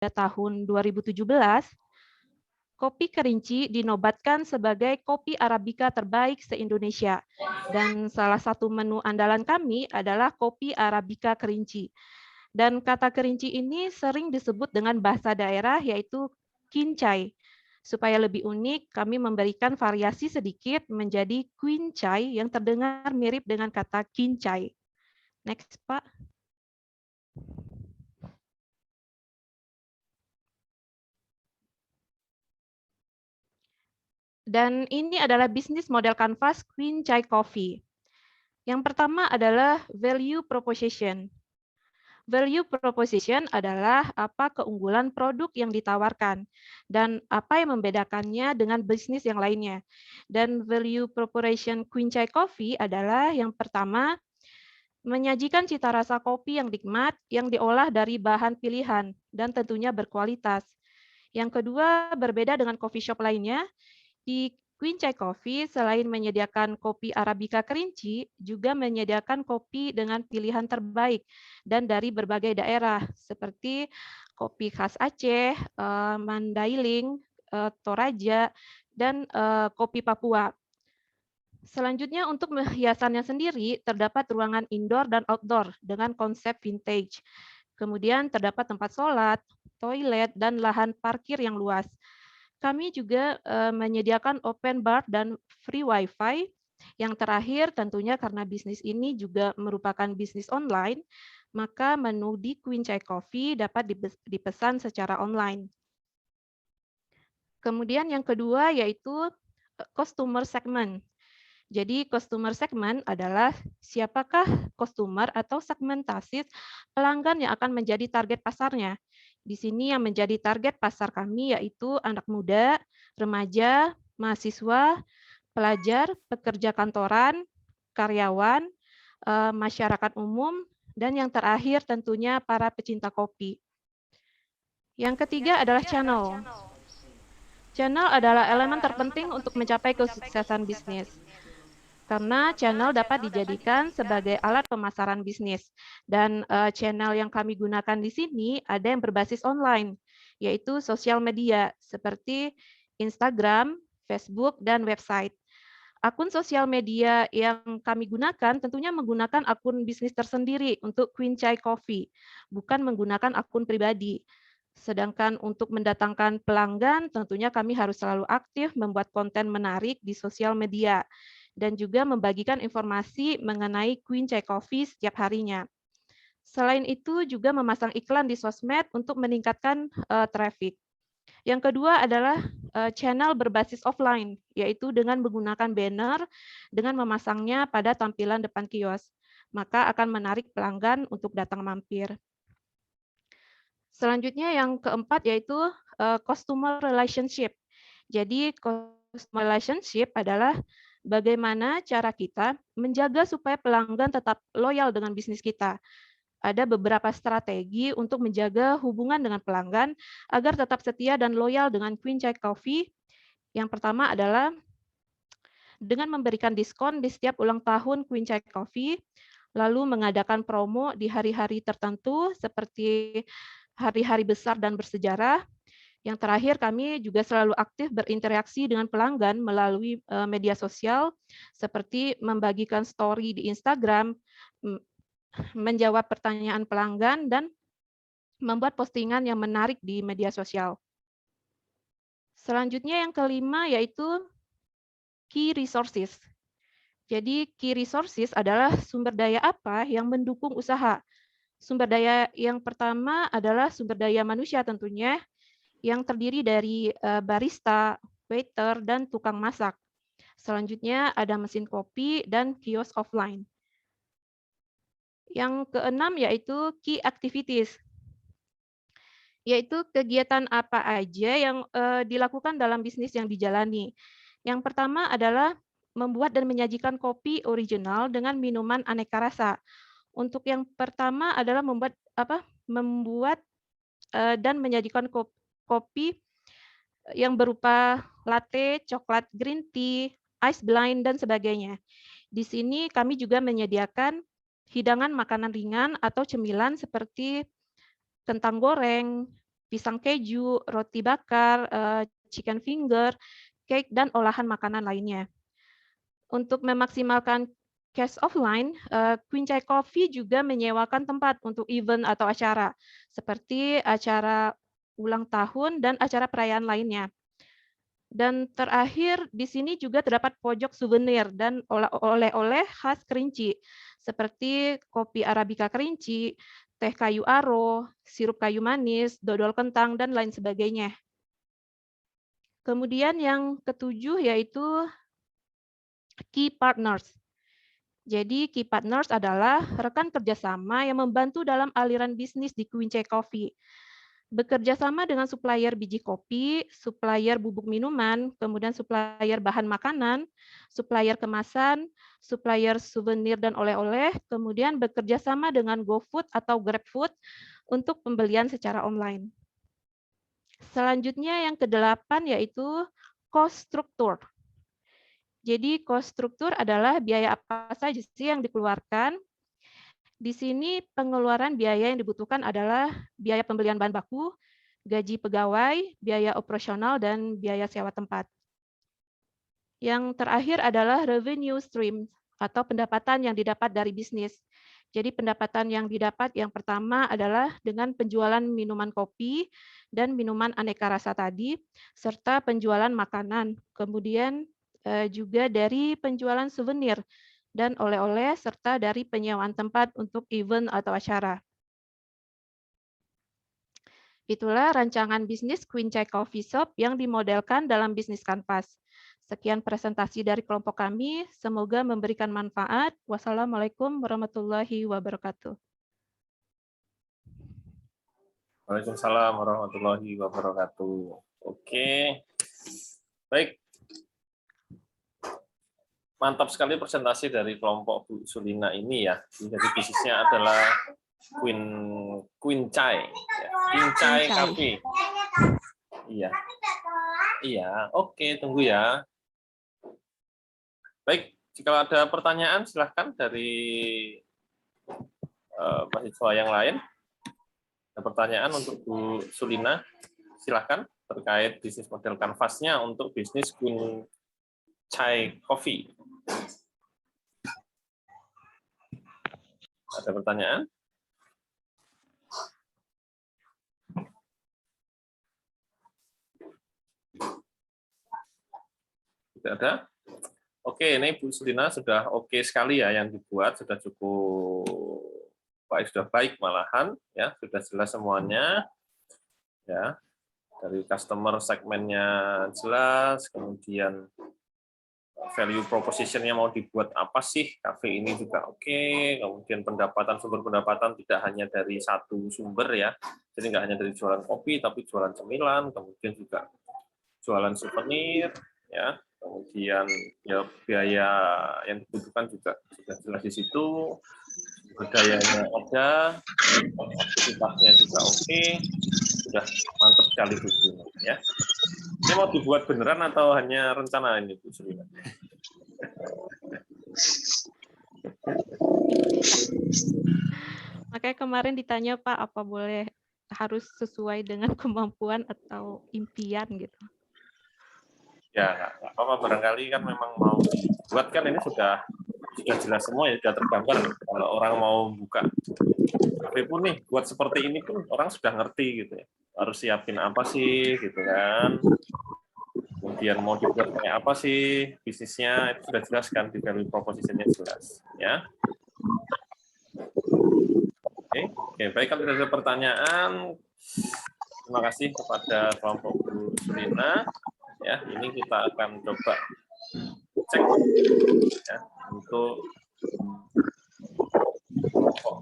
tahun 2017, kopi Kerinci dinobatkan sebagai kopi Arabica terbaik se-Indonesia. Dan salah satu menu andalan kami adalah kopi Arabica Kerinci. Dan kata kerinci ini sering disebut dengan bahasa daerah yaitu kincai. Supaya lebih unik, kami memberikan variasi sedikit menjadi quincai yang terdengar mirip dengan kata kincai. Next, Pak. Dan ini adalah bisnis model kanvas Queen Chai Coffee. Yang pertama adalah value proposition. Value proposition adalah apa keunggulan produk yang ditawarkan dan apa yang membedakannya dengan bisnis yang lainnya. Dan value proposition Queen Chai Coffee adalah yang pertama, menyajikan cita rasa kopi yang nikmat yang diolah dari bahan pilihan dan tentunya berkualitas. Yang kedua, berbeda dengan coffee shop lainnya, di Queen Chai Coffee, selain menyediakan kopi Arabica Kerinci, juga menyediakan kopi dengan pilihan terbaik dan dari berbagai daerah, seperti kopi khas Aceh, Mandailing, Toraja, dan kopi Papua. Selanjutnya, untuk hiasannya sendiri, terdapat ruangan indoor dan outdoor dengan konsep vintage. Kemudian terdapat tempat sholat, toilet, dan lahan parkir yang luas. Kami juga menyediakan open bar dan free wifi. Yang terakhir tentunya karena bisnis ini juga merupakan bisnis online, maka menu di Queen Chai Coffee dapat dipesan secara online. Kemudian yang kedua yaitu customer segment. Jadi customer segment adalah siapakah customer atau segmentasi pelanggan yang akan menjadi target pasarnya. Di sini yang menjadi target pasar kami yaitu anak muda, remaja, mahasiswa, pelajar, pekerja kantoran, karyawan, masyarakat umum, dan yang terakhir tentunya para pecinta kopi. Yang ketiga adalah channel. Channel adalah elemen terpenting untuk mencapai kesuksesan bisnis. Karena channel dapat dijadikan sebagai alat pemasaran bisnis. Dan channel yang kami gunakan di sini ada yang berbasis online, yaitu sosial media seperti Instagram, Facebook, dan website. Akun sosial media yang kami gunakan tentunya menggunakan akun bisnis tersendiri untuk Queen Chai Coffee, bukan menggunakan akun pribadi. Sedangkan untuk mendatangkan pelanggan, tentunya kami harus selalu aktif membuat konten menarik di sosial media dan juga membagikan informasi mengenai Queen Chai Coffee setiap harinya. Selain itu juga memasang iklan di sosmed untuk meningkatkan traffic. Yang kedua adalah channel berbasis offline, yaitu dengan menggunakan banner dengan memasangnya pada tampilan depan kios. Maka akan menarik pelanggan untuk datang mampir. Selanjutnya yang keempat yaitu customer relationship. Jadi customer relationship adalah bagaimana cara kita menjaga supaya pelanggan tetap loyal dengan bisnis kita. Ada beberapa strategi untuk menjaga hubungan dengan pelanggan agar tetap setia dan loyal dengan Queen Chai Coffee. Yang pertama adalah dengan memberikan diskon di setiap ulang tahun Queen Chai Coffee, lalu mengadakan promo di hari-hari tertentu seperti hari-hari besar dan bersejarah. Yang terakhir, kami juga selalu aktif berinteraksi dengan pelanggan melalui media sosial, seperti membagikan story di Instagram, menjawab pertanyaan pelanggan, dan membuat postingan yang menarik di media sosial. Selanjutnya yang kelima yaitu key resources. Jadi key resources adalah sumber daya apa yang mendukung usaha. Sumber daya yang pertama adalah sumber daya manusia tentunya, yang terdiri dari barista, waiter, dan tukang masak. Selanjutnya ada mesin kopi dan kios offline. Yang keenam yaitu key activities, yaitu kegiatan apa aja yang dilakukan dalam bisnis yang dijalani. Yang pertama adalah membuat dan menyajikan kopi original dengan minuman aneka rasa. Untuk yang pertama adalah membuat dan menyajikan kopi yang berupa latte, coklat green tea, ice blend, dan sebagainya. Di sini kami juga menyediakan hidangan makanan ringan atau cemilan seperti kentang goreng, pisang keju, roti bakar, chicken finger, cake, dan olahan makanan lainnya. Untuk memaksimalkan cash offline, Queen Chai Coffee juga menyewakan tempat untuk event atau acara, seperti acara ulang tahun dan acara perayaan lainnya. Dan terakhir, di sini juga terdapat pojok souvenir dan oleh-oleh khas Kerinci, seperti kopi Arabica Kerinci, teh kayu aro, sirup kayu manis, dodol kentang, dan lain sebagainya. Kemudian yang ketujuh yaitu Key Partners. Jadi Key Partners adalah rekan kerjasama yang membantu dalam aliran bisnis di Queen Chai Coffee. Bekerja sama dengan supplier biji kopi, supplier bubuk minuman, kemudian supplier bahan makanan, supplier kemasan, supplier souvenir dan oleh-oleh, kemudian bekerja sama dengan GoFood atau GrabFood untuk pembelian secara online. Selanjutnya yang ke-8 yaitu cost structure. Jadi cost structure adalah biaya apa saja sih yang dikeluarkan. Di sini pengeluaran biaya yang dibutuhkan adalah biaya pembelian bahan baku, gaji pegawai, biaya operasional, dan biaya sewa tempat. Yang terakhir adalah revenue stream atau pendapatan yang didapat dari bisnis. Jadi pendapatan yang didapat yang pertama adalah dengan penjualan minuman kopi dan minuman aneka rasa tadi, serta penjualan makanan. Kemudian juga dari penjualan souvenir dan oleh-oleh, serta dari penyewaan tempat untuk event atau acara. Itulah rancangan bisnis Queen Chai Coffee Shop yang dimodelkan dalam bisnis kanvas. Sekian presentasi dari kelompok kami, semoga memberikan manfaat. Wassalamualaikum warahmatullahi wabarakatuh. Waalaikumsalam warahmatullahi wabarakatuh. Oke, baik. Mantap sekali presentasi dari kelompok Bu Sulina ini ya. Jadi bisnisnya adalah Queen Chai, ya. Queen Chai Cafe. Iya, iya. Oke, tunggu ya. Baik, jika ada pertanyaan silahkan dari mahasiswa yang lain. Ada pertanyaan untuk Bu Sulina, silahkan terkait bisnis model kanvasnya untuk bisnis Queen Chai Coffee. Ada pertanyaan? Tidak ada? Oke, ini Bu Sulina sudah oke sekali ya yang dibuat, sudah cukup baik, sudah baik malahan ya, sudah jelas semuanya ya. Dari customer segmennya jelas, kemudian value proposition-nya mau dibuat apa sih, kafe ini juga oke, kemudian pendapatan, sumber pendapatan tidak hanya dari satu sumber ya, jadi nggak hanya dari jualan kopi, tapi jualan cemilan, kemudian juga jualan souvenir, ya, kemudian ya biaya yang dibutuhkan juga sudah jelas di situ, budayanya ada, aktivitasnya juga oke, sudah mantap sekali Bu Sulina, ya. Ini mau dibuat beneran atau hanya rencana ini Bu Sulina? Makanya kemarin ditanya Pak, apa boleh harus sesuai dengan kemampuan atau impian gitu? Ya, nggak apa-apa, barangkali kan memang mau dibuat kan ini sudah jelas semua ya, sudah tergambar. Kalau orang mau buka kafe pun nih, buat seperti ini pun orang sudah ngerti gitu ya. Harus siapin apa sih gitu kan. Kemudian mau dibuat kayak apa sih bisnisnya, itu sudah jelas kan, di value proposition-nya jelas ya. Oke, baik, kalau tidak ada pertanyaan, terima kasih kepada kelompok Bu Sulina. Ya, ini kita akan coba cek ya untuk kelompok